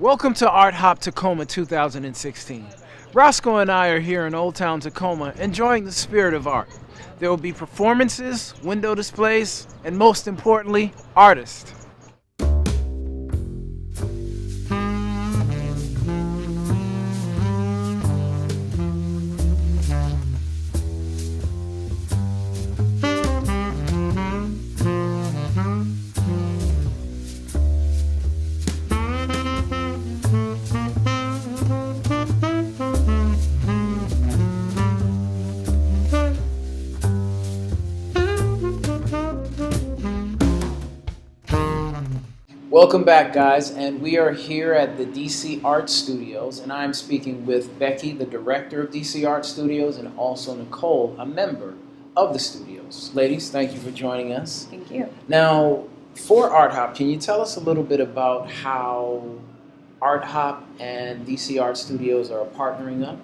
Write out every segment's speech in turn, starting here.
Welcome to Art Takoma 2016. Roscoe and I are here in Old Town Tacoma enjoying the spirit of art. There will be performances, window displays, and most importantly, artists. Welcome back, guys, and we are here at the DC Art Studios, and I'm speaking with Becky, the director of DC Art Studios, and also Nicole, a member of the studios. Ladies, thank you for joining us. Thank you. Now, for Art Hop, can you tell us a little bit about how Art Hop and DC Art Studios are partnering up?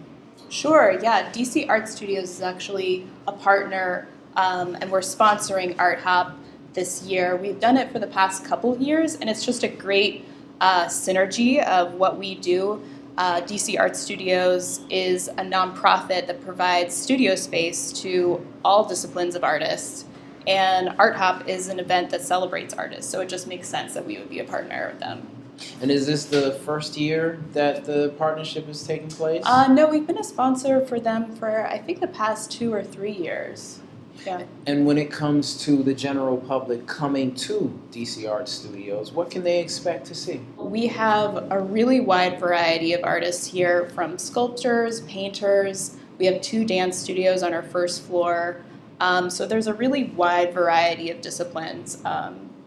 Sure, yeah. DC Art Studios is actually a partner, and we're sponsoring Art Hop this year. We've done it for the past couple of years, and it's just a great synergy of what we do. DC Art Studios is a nonprofit that provides studio space to all disciplines of artists, and Art Hop is an event that celebrates artists, so it just makes sense that we would be a partner with them. And is this the first year that the partnership is taking place? No, we've been a sponsor for them for, I think, the past 2 or 3 years. Yeah. And when it comes to the general public coming to DC Art Studios, what can they expect to see? We have a really wide variety of artists here, from sculptors, painters. We have 2 dance studios on our first floor. So there's a really wide variety of disciplines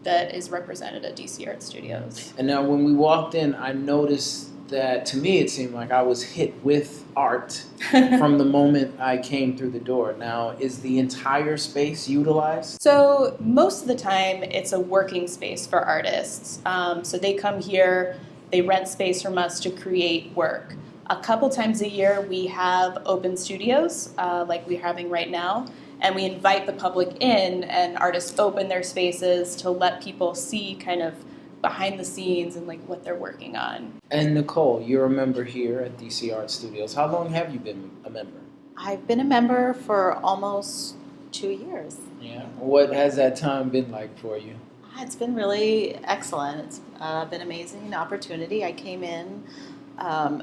that is represented at DC Art Studios. And now when we walked in, I noticed that, to me, it seemed like I was hit with art from the moment I came through the door. Now, is the entire space utilized? So most of the time, it's a working space for artists. So they come here, they rent space from us to create work. A couple times a year, we have open studios, like we're having right now, and we invite the public in, and artists open their spaces to let people see kind of behind the scenes and like what they're working on. And Nicole, you're a member here at DC Art Studios. How long have you been a member? I've been a member for almost 2 years. Yeah. What has that time been like for you? It's been really excellent. It's been an amazing opportunity. I came in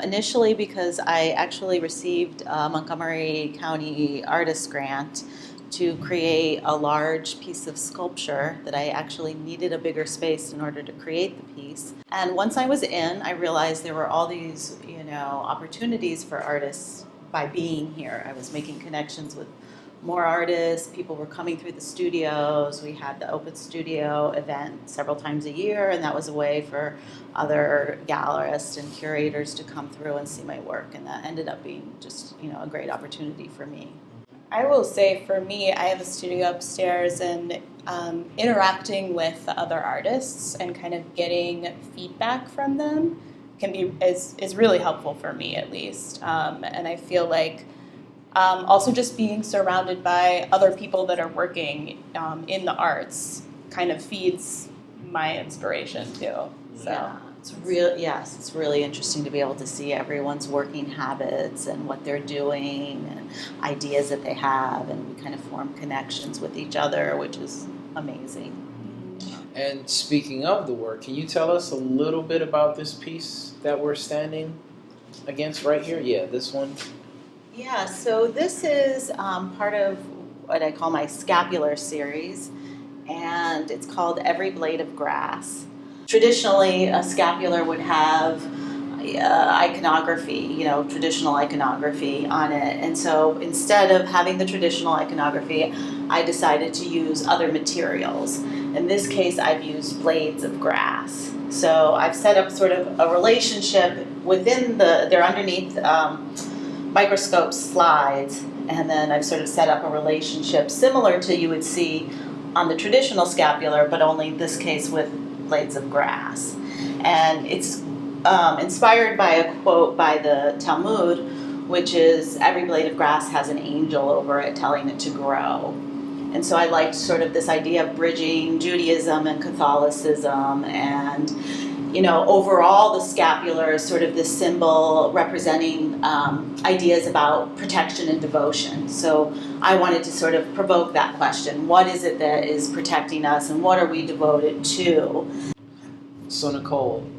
initially because I actually received a Montgomery County Artist Grant to create a large piece of sculpture that I actually needed a bigger space in order to create the piece. And once I was in, I realized there were all these, opportunities for artists by being here. I was making connections with more artists. People were coming through the studios. We had the open studio event several times a year, and that was a way for other gallerists and curators to come through and see my work. And that ended up being just, a great opportunity for me. I will say, for me, I have a studio upstairs, and interacting with the other artists and kind of getting feedback from them is really helpful for me, at least. And I feel like also just being surrounded by other people that are working in the arts kind of feeds my inspiration too. So. Yeah. It's really interesting to be able to see everyone's working habits and what they're doing and ideas that they have, and we kind of form connections with each other, which is amazing. And speaking of the work, can you tell us a little bit about this piece that we're standing against right here? Yeah, this one. Yeah, so this is part of what I call my scapular series, and it's called Every Blade of Grass. Traditionally, a scapular would have iconography, traditional iconography on it. And so instead of having the traditional iconography, I decided to use other materials. In this case, I've used blades of grass. So I've set up sort of a relationship within they're underneath microscope slides, and then I've sort of set up a relationship similar to you would see on the traditional scapular, but only in this case with blades of grass. And it's inspired by a quote by the Talmud, which is, every blade of grass has an angel over it telling it to grow. And so I liked sort of this idea of bridging Judaism and Catholicism, and overall the scapular is sort of this symbol representing ideas about protection and devotion. So I wanted to sort of provoke that question. What is it that is protecting us, and what are we devoted to? So Nicole,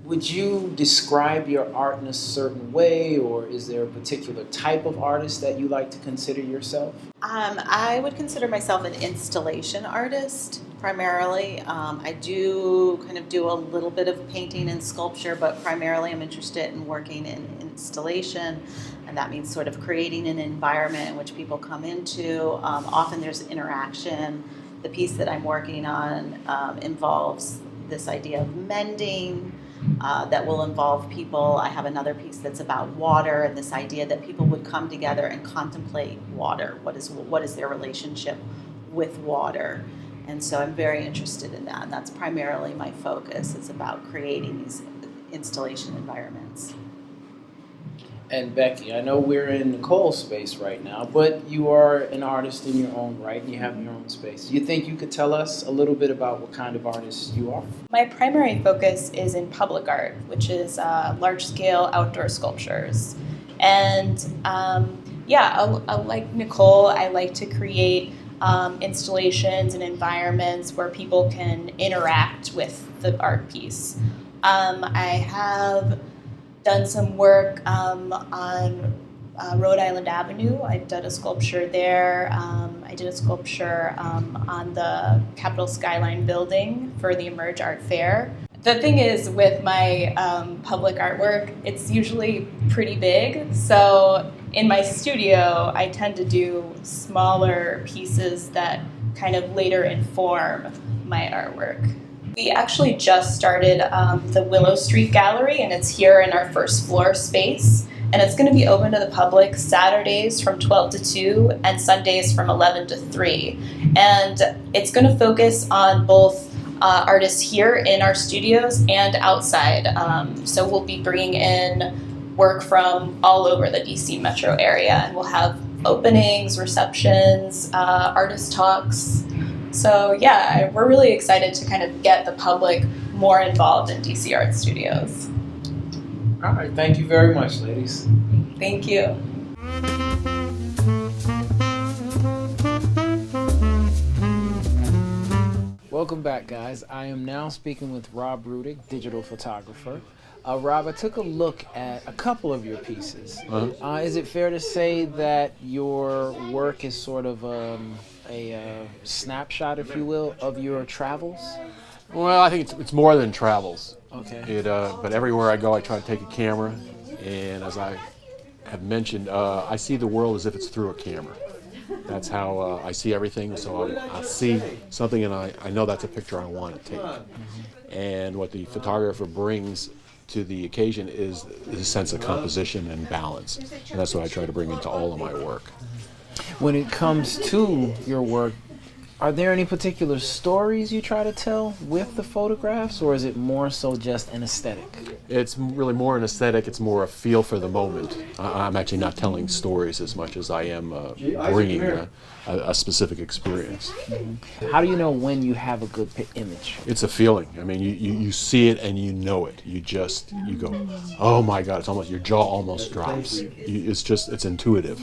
would you describe your art in a certain way, or is there a particular type of artist that you like to consider yourself? I would consider myself an installation artist primarily. I do kind of do a little bit of painting and sculpture, but primarily I'm interested in working in installation, and that means sort of creating an environment in which people come into. Often there's interaction. The piece that I'm working on involves this idea of mending. That will involve people. I have another piece that's about water, and this idea that people would come together and contemplate water. What is their relationship with water? And so I'm very interested in that. And that's primarily my focus. It's about creating these installation environments. And Becky, I know we're in Nicole's space right now, but you are an artist in your own right, and you have your own space. Do you think you could tell us a little bit about what kind of artist you are? My primary focus is in public art, which is large-scale outdoor sculptures. And like Nicole, I like to create installations and environments where people can interact with the art piece. I have done some work on Rhode Island Avenue. I've done a sculpture there. I did a sculpture on the Capitol Skyline building for the Emerge Art Fair. The thing is with my public artwork, it's usually pretty big. So in my studio, I tend to do smaller pieces that kind of later inform my artwork. We actually just started the Willow Street Gallery, and it's here in our first floor space. And it's going to be open to the public Saturdays from 12 to 2 and Sundays from 11 to 3. And it's going to focus on both artists here in our studios and outside. So we'll be bringing in work from all over the DC metro area, and we'll have openings, receptions, artist talks. So yeah, we're really excited to kind of get the public more involved in DC Art Studios. All right, thank you very much, ladies. Thank you. Welcome back, guys. I am now speaking with Rob Rudick, digital photographer. Rob, I took a look at a couple of your pieces. Is it fair to say that your work is sort of a snapshot, if you will, of your travels? Well, I think it's more than travels. Okay. But everywhere I go, I try to take a camera, and as I have mentioned, I see the world as if it's through a camera. That's how I see everything. So I'll see something, and I know that's a picture I want to take. And what the photographer brings to the occasion is a sense of composition and balance, and that's what I try to bring into all of my work. When it comes to your work, are there any particular stories you try to tell with the photographs, or is it more so just an aesthetic? It's really more an aesthetic. It's more a feel for the moment. I'm actually not telling stories as much as I am bringing a specific experience. Mm-hmm. How do you know when you have a good image? It's a feeling. I mean, you see it and you know it. You go, oh my God! It's almost, your jaw almost drops. It's intuitive,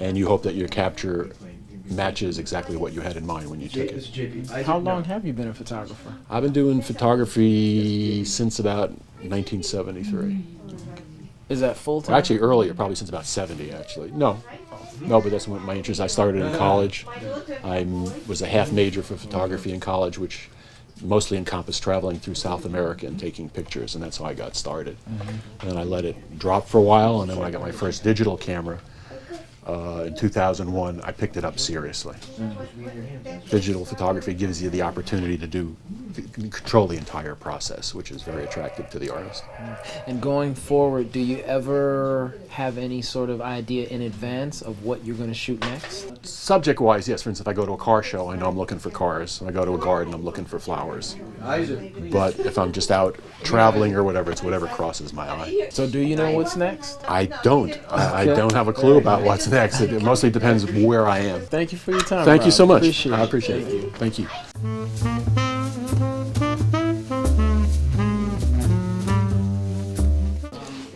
and you hope that your capture matches exactly what you had in mind when you took it. How long have you been a photographer? I've been doing photography since about 1973. Is that full time? Actually earlier, probably since about 70 actually. No, but that's when my interest. I started in college. I was a half major for photography in college, which mostly encompassed traveling through South America and taking pictures, and that's how I got started. And then I let it drop for a while, and then when I got my first digital camera, in 2001, I picked it up seriously. Digital photography gives you the opportunity to control the entire process, which is very attractive to the artist. And going forward, do you ever have any sort of idea in advance of what you're going to shoot next? Subject-wise, yes. For instance, if I go to a car show, I know I'm looking for cars. If I go to a garden, I'm looking for flowers. But if I'm just out traveling or whatever, it's whatever crosses my eye. So do you know what's next? I don't. I don't have a clue about what's next. It mostly depends where I am. Thank you for your time. Thank you so much. Appreciate I appreciate it. Thank you.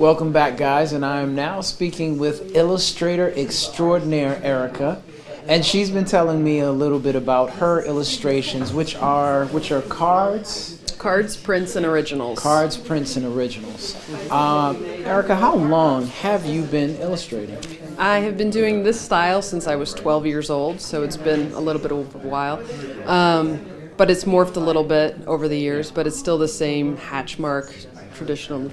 Welcome back, guys, and I am now speaking with illustrator extraordinaire Erica, and she's been telling me a little bit about her illustrations, which are cards. Cards, prints, and originals. Cards, prints, and originals. Erica, how long have you been illustrating? I have been doing this style since I was 12 years old, so it's been a little bit of a while. But it's morphed a little bit over the years, but it's still the same hatch mark, traditional.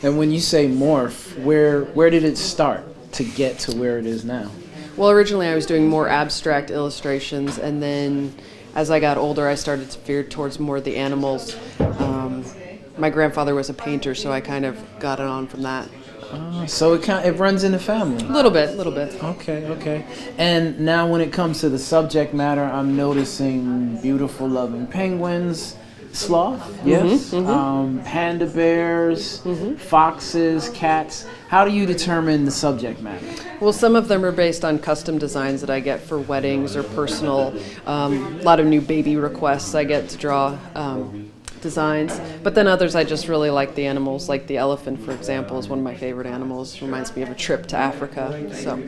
And when you say morph, where did it start to get to where it is now? Well, originally I was doing more abstract illustrations, and then as I got older, I started to veer towards more the animals. My grandfather was a painter, so I kind of got it on from that. So it runs in the family. A little bit. Okay. And now when it comes to the subject matter, I'm noticing beautiful, loving penguins, sloth, yes, panda bears, foxes, cats. How do you determine the subject matter? Well, some of them are based on custom designs that I get for weddings or personal. A lot of new baby requests I get to draw designs. But then others I just really like the animals, like the elephant, for example, is one of my favorite animals. Reminds me of a trip to Africa. So.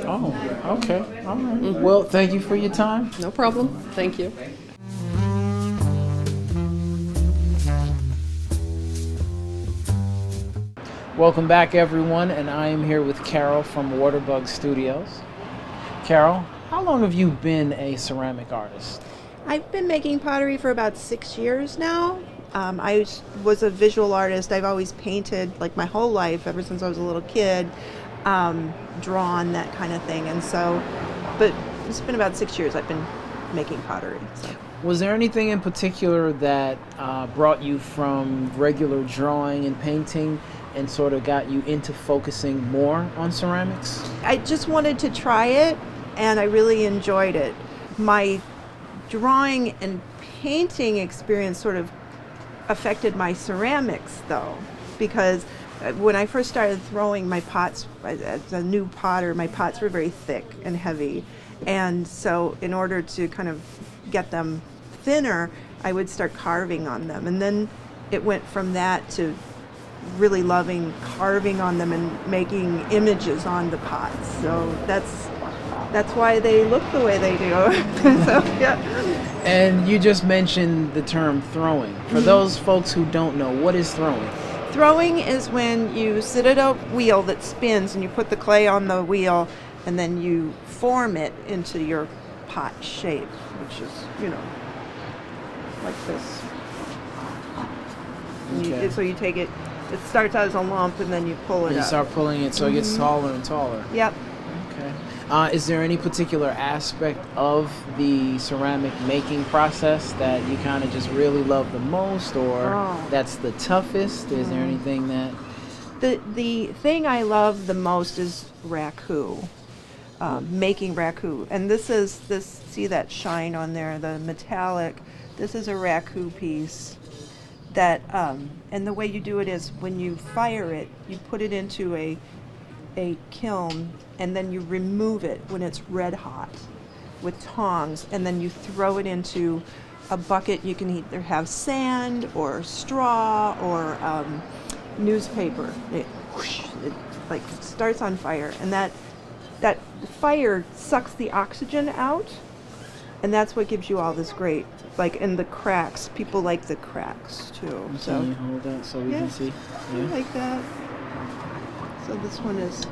Oh, okay. All right. Well, thank you for your time. No problem. Thank you. Welcome back, everyone, and I am here with Carol from Waterbug Studios. Carol, how long have you been a ceramic artist? I've been making pottery for about 6 years now. I was a visual artist. I've always painted like my whole life, ever since I was a little kid, drawn, that kind of thing. And so, but it's been about 6 years I've been making pottery. So. Was there anything in particular that brought you from regular drawing and painting and sort of got you into focusing more on ceramics? I just wanted to try it, and I really enjoyed it. My drawing and painting experience sort of affected my ceramics, though, because when I first started throwing my pots, as a new potter, my pots were very thick and heavy, and so in order to kind of get them thinner, I would start carving on them, and then it went from that to really loving carving on them and making images on the pots. So that's why they look the way they do. So, yeah. And you just mentioned the term throwing. For those folks who don't know, what is throwing? Throwing is when you sit at a wheel that spins and you put the clay on the wheel and then you form it into your pot shape, which is, like this. Okay. So you take it starts out as a lump and then you pull it You up. start pulling it so it gets taller and taller. Yep. Okay. Is there any particular aspect of the ceramic making process that you kind of just really love the most, or that's the toughest? Is there anything that... The thing I love the most is raku, making raku. And see that shine on there, the metallic. This is a raku piece that, and the way you do it is when you fire it, you put it into a kiln, and then you remove it when it's red hot with tongs, and then you throw it into a bucket. You can either have sand or straw or newspaper. It like starts on fire, and that fire sucks the oxygen out, and that's what gives you all this great, like in the cracks. People like the cracks too. So can you hold that so we can see? I like that. So this one is.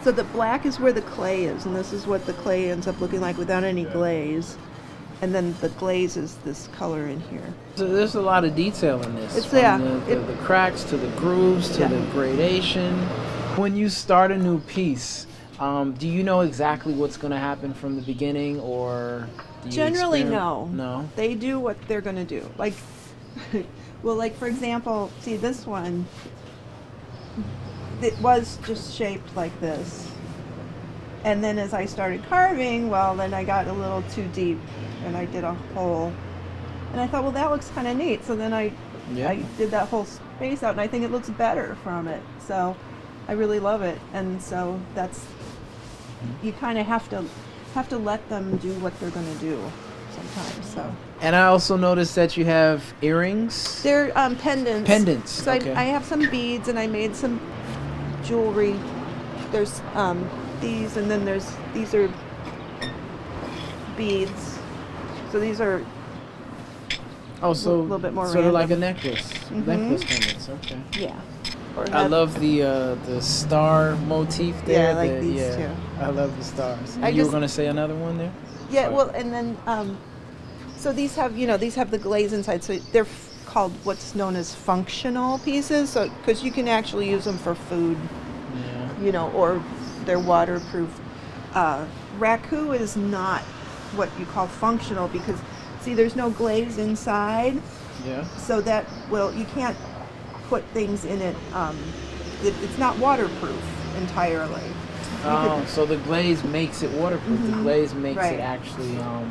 So the black is where the clay is, and this is what the clay ends up looking like without any glaze. And then the glaze is this color in here. So there's a lot of detail in this. It's, from yeah, the cracks to the grooves to the gradation. When you start a new piece, do you know exactly what's going to happen from the beginning, or do you Generally, experiment? no. They do what they're going to do. Like, well, like for example, see this one. It was just shaped like this. And then as I started carving, well, then I got a little too deep and I did a hole. And I thought, well, that looks kind of neat. So then I did that whole space out, and I think it looks better from it. So I really love it. And so that's, you kind of have to let them do what they're going to do. sometimes. So And I also noticed that you have earrings. they're pendants. Pendants. So Okay. I have some beads, and I made some jewelry. There's these, and then these are beads. So these are Oh, so little bit more sort of like a random. necklace. Mhm. Necklace pendants. Okay. yeah. Or I have- love the star motif there. Yeah, I like these yeah, too. I love the stars. I And you were just- gonna say another one there? Yeah, well, and then so these have the glaze inside. So they're called what's known as functional pieces. So because you can actually use them for food, Yeah. or they're waterproof. Raku is not what you call functional because see, there's no glaze inside, Yeah. so that you can't put things in it. It's not waterproof entirely. You Oh, could- so the glaze makes it waterproof. The Mhm. glaze makes Right. it actually so,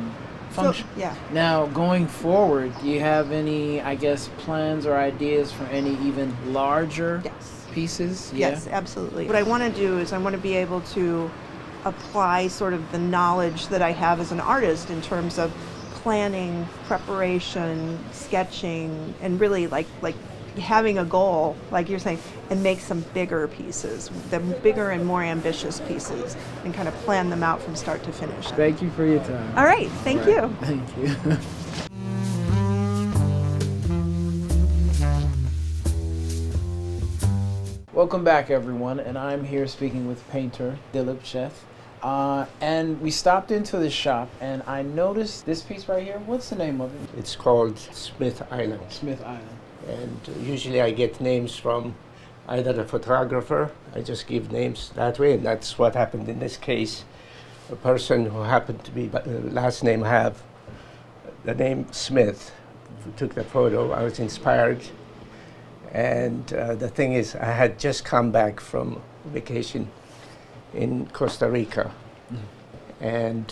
function. yeah. Now, going forward, do you have any, I guess, plans or ideas for any even larger Yes. pieces? Yes, absolutely. What I want to do is I want to be able to apply sort of the knowledge that I have as an artist in terms of planning, preparation, sketching, and really like having a goal, like you're saying, and make some bigger pieces, the bigger and more ambitious pieces, and kind of plan them out from start to finish. Thank you for your time. All right, thank you. Thank you. Welcome back, everyone, and I'm here speaking with painter Dilip Sheth. And we stopped into the shop, and I noticed this piece right here. What's the name of it? It's called Smith Island. Smith Island. And usually I get names from either the photographer, I just give names that way, and that's what happened in this case. A person who happened to be, last name have the name Smith, who took the photo. I was inspired. And the thing is, I had just come back from vacation in Costa Rica. And,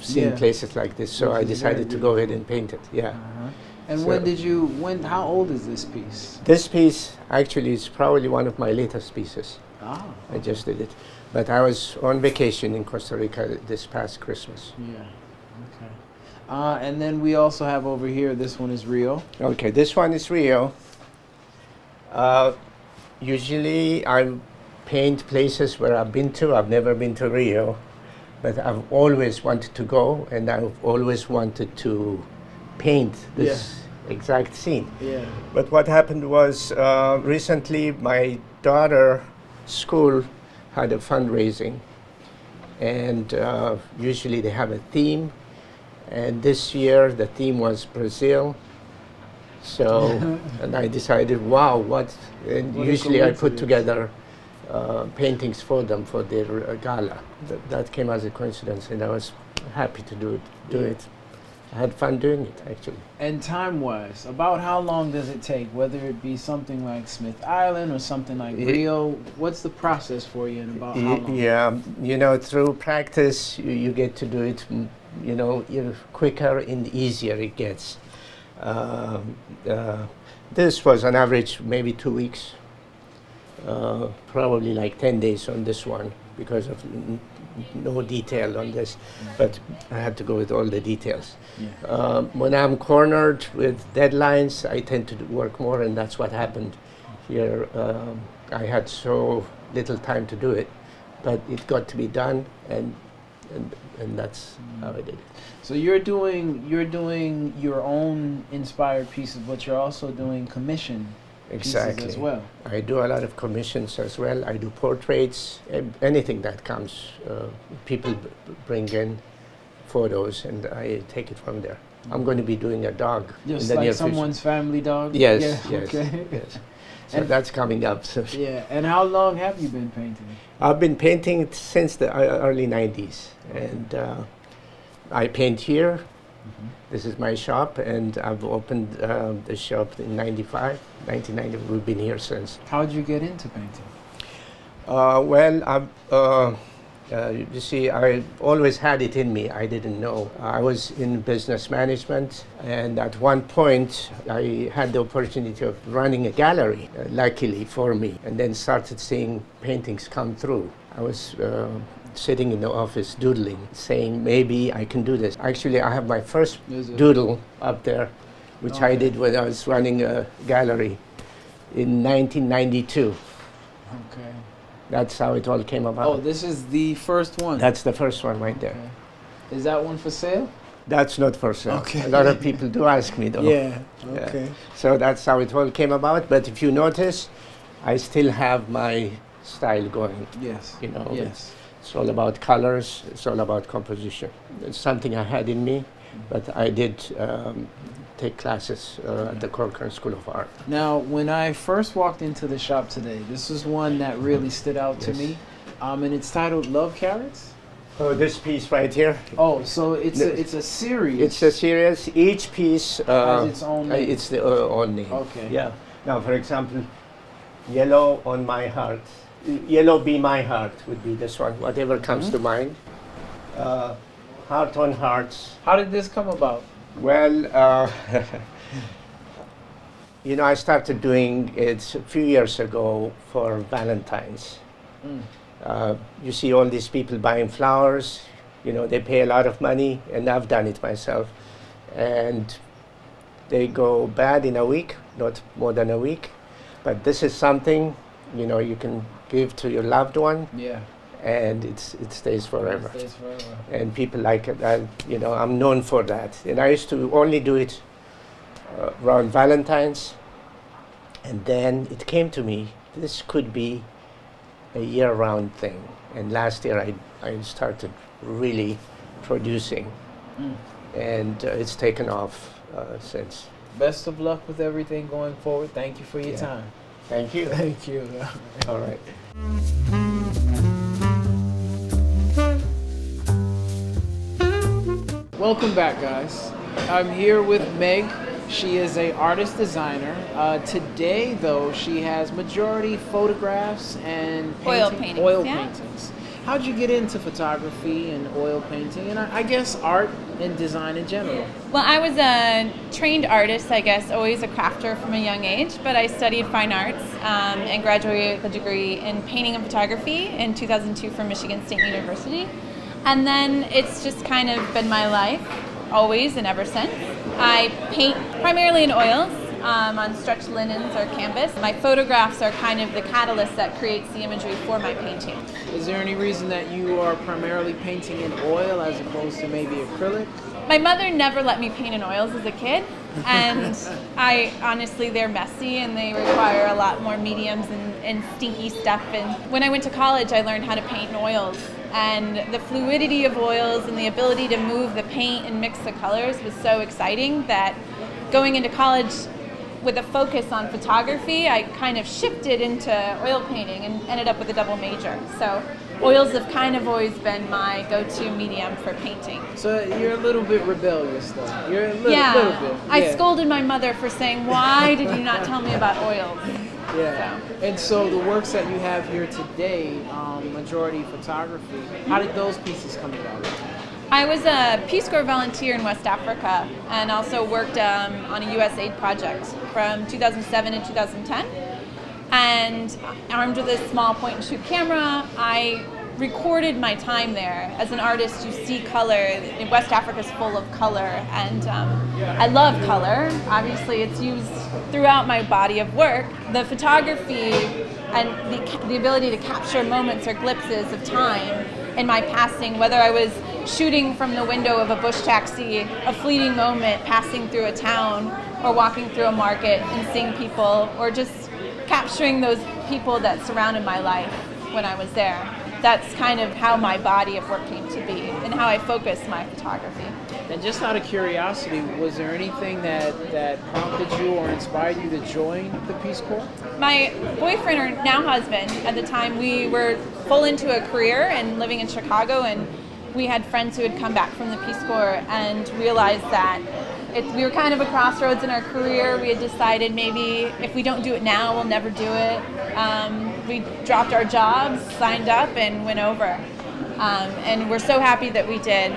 seeing Yeah. places like this, so Which I is very decided to go ahead and paint it, yeah. Uh-huh. And So- how old is this piece? This piece actually is probably one of my latest pieces. Ah, I just did it. But I was on vacation in Costa Rica this past Christmas. yeah. Okay. And then we also have over here, this one is Rio. Okay, this one is Rio. Usually I paint places where I've been to. I've never been to Rio, but I've always wanted to go, and I've always wanted to paint this exact scene. Yeah. But what happened was recently my daughter's school had a fundraising, and usually they have a theme, and this year the theme was Brazil. So, and I decided, wow, what? And What a usually I put coincidence. together paintings for them for their gala. That came as a coincidence, and I was happy to do Yeah. it. I had fun doing it, actually. And time-wise, about how long does it take? Whether it be something like Smith Island or something like Ye- Rio, what's the process for you, and about how long? Yeah, through practice, you get to do it, quicker and easier it gets. This was on average maybe 2 weeks, probably like 10 days on this one because of no detail on this, but I had to go with all the details. Yeah. When I'm cornered with deadlines, I tend to work more, and that's what happened here. I had so little time to do it, but it got to be done, and that's how I did it. So you're doing your own inspired pieces, but you're also doing commission Exactly. pieces as well. I do a lot of commissions as well. I do portraits, anything that comes. People bring in photos, and I take it from there. I'm going to be doing a dog Just in the like near someone's family dog. future. Yes, Yeah. yes, Okay. yes. So And- that's coming up. So Yeah. And how long have you been painting? I've been painting it since the early 90s, and I paint here. This is my shop, and I've opened the shop in 1990. We've been here since. How'd you get into painting? You see, I always had it in me. I didn't know. I was in business management, and at one point, I had the opportunity of running a gallery, luckily for me, and then started seeing paintings come through. I was sitting in the office doodling, saying maybe I can do this. Actually, I have my first Is it? doodle up there, which I Okay. did when I was running a gallery in 1992. Okay. That's how it all came about. Oh, this is the first one. That's the first one right there. Okay. Is that one for sale? That's not for sale. Okay. A lot of people do ask me though. Yeah. Yeah. Okay. So that's how it all came about. But if you notice, I still have my style going. Yes. You know, Yes. it's all about colors. It's all about composition. It's something I had in me, but I did take classes at the Corcoran School of Art. Now, when I first walked into the shop today, this is one that really stood out to Yes. me, and it's titled "Love Carrots." Oh, this piece right here. Oh, so it's No. it's a series. It's a series. Each piece has its own name. it's the own name. Okay. Yeah. Now, for example, yellow on my heart. Yellow be my heart would be this one. Whatever comes to mind. Heart on hearts. How did this come about? Well, you know, I started doing it a few years ago for Valentine's. Mm. You see all these people buying flowers, you know, they pay a lot of money, and I've done it myself. And they go bad in a week, not more than a week. But this is something, you know, you can give to your loved one, Yeah. and it stays forever. It stays forever. And people like it. You know, I'm known for that. And I used to only do it around Valentine's. And then it came to me, this could be a year-round thing. And last year I started really producing. Mm. And it's taken off since. Best of luck with everything going forward. Thank you for your Yeah. time. Thank you. Thank you. All right. Welcome back, guys. I'm here with Meg. She is a artist designer. Today, though, she has majority photographs and Oil paintings, Oil yeah. paintings. How'd you get into photography and oil painting, and I guess art and design in general? Well, I was a trained artist, I guess, always a crafter from a young age, but I studied fine arts and graduated with a degree in painting and photography in 2002 from Michigan State University. And then it's just kind of been my life, always and ever since. I paint primarily in oils, on stretched linens or canvas. My photographs are kind of the catalyst that creates the imagery for my painting. Is there any reason that you are primarily painting in oil as opposed to maybe acrylic? My mother never let me paint in oils as a kid, and I honestly, they're messy and they require a lot more mediums and stinky stuff. And when I went to college, I learned how to paint in oils, and the fluidity of oils and the ability to move the paint and mix the colors was so exciting that going into college with a focus on photography, I kind of shifted into oil painting and ended up with a double major. So oils have kind of always been my go-to medium for painting. So you're a little bit rebellious, though. You're a little bit. I scolded my mother for saying, "Why did you not tell me about oils?" Yeah. And so the works that you have here today, majority photography, how did those pieces come about? I was a Peace Corps volunteer in West Africa and also worked on a USAID project from 2007 to 2010. And armed with a small point and shoot camera, I recorded my time there. As an artist, you see color. West Africa's full of color, and I love color. Obviously, it's used throughout my body of work. The photography and the ability to capture moments or glimpses of time in my passing, whether I was shooting from the window of a bush taxi, a fleeting moment passing through a town, or walking through a market and seeing people, or just capturing those people that surrounded my life when I was there. That's kind of how my body of work came to be and how I focus my photography. And just out of curiosity, was there anything that prompted you or inspired you to join the Peace Corps? My boyfriend, or now husband, at the time, we were full into a career and living in Chicago, and we had friends who had come back from the Peace Corps and realized that we were kind of a crossroads in our career. We had decided maybe if we don't do it now, we'll never do it. We dropped our jobs, signed up, and went over. And we're so happy that we did.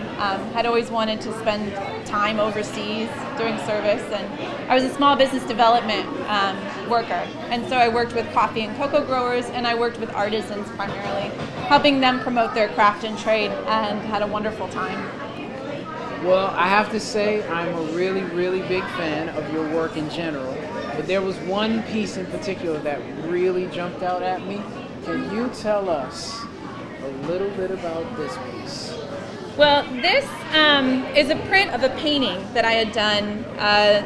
Had always wanted to spend time overseas doing service, and I was a small business development worker, and so I worked with coffee and cocoa growers, and I worked with artisans primarily, helping them promote their craft and trade, and had a wonderful time. Well, I have to say I'm a really, really big fan of your work in general, but there was one piece in particular that really jumped out at me. Can you tell us a little bit about this piece? Well, this is a print of a painting that I had done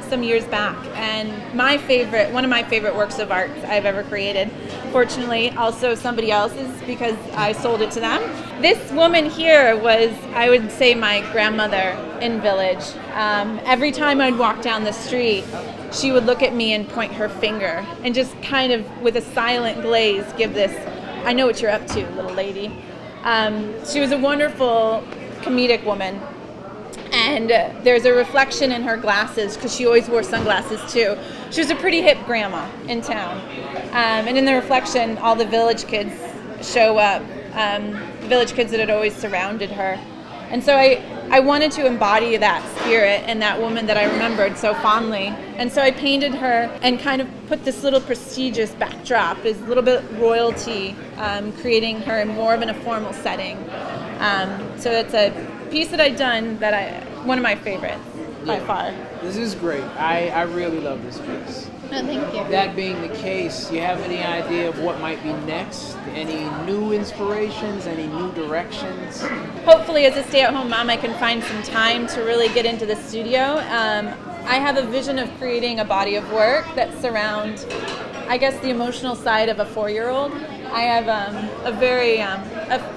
some years back, and one of my favorite works of art I've ever created. Fortunately, also somebody else's, because I sold it to them. This woman here was, I would say, my grandmother in Village. Every time I'd walk down the street, she would look at me and point her finger, and just kind of with a silent glaze give this, "I know what you're up to, little lady." She was a wonderful comedic woman, and there's a reflection in her glasses, because she always wore sunglasses too. She was a pretty hip grandma in town, and in the reflection all the Village kids show up, the Village kids that had always surrounded her. And so I wanted to embody that spirit and that woman that I remembered so fondly. And so I painted her and kind of put this little prestigious backdrop, this little bit royalty, creating her in more of a formal setting. So it's a piece that I've done one of my favorites by far. This is great. I really love this piece. Oh, thank you. That being the case, do you have any idea of what might be next? Any new inspirations? Any new directions? Hopefully, as a stay-at-home mom, I can find some time to really get into the studio. I have a vision of creating a body of work that surrounds, I guess, the emotional side of a 4-year-old. I have a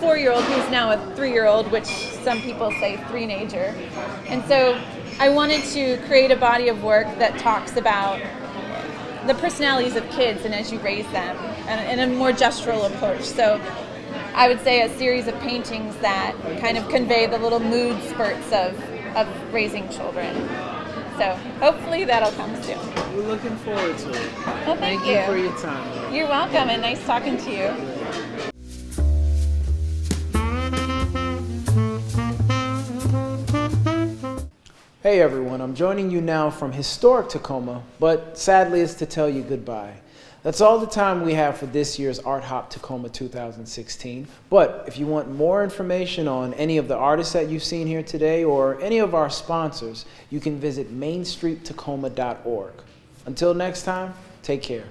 4-year-old who's now a 3-year-old, which some people say three-nager. And so I wanted to create a body of work that talks about the personalities of kids and as you raise them, and in a more gestural approach. So I would say a series of paintings that kind of convey the little mood spurts of raising children. So hopefully that'll come soon. We're looking forward to it. Well, thank you for your time. You're welcome, and nice talking to you. Hey everyone, I'm joining you now from historic Tacoma, but sadly it's to tell you goodbye. That's all the time we have for this year's Art Hop Tacoma 2016. But if you want more information on any of the artists that you've seen here today or any of our sponsors, you can visit mainstreettacoma.org. Until next time, take care.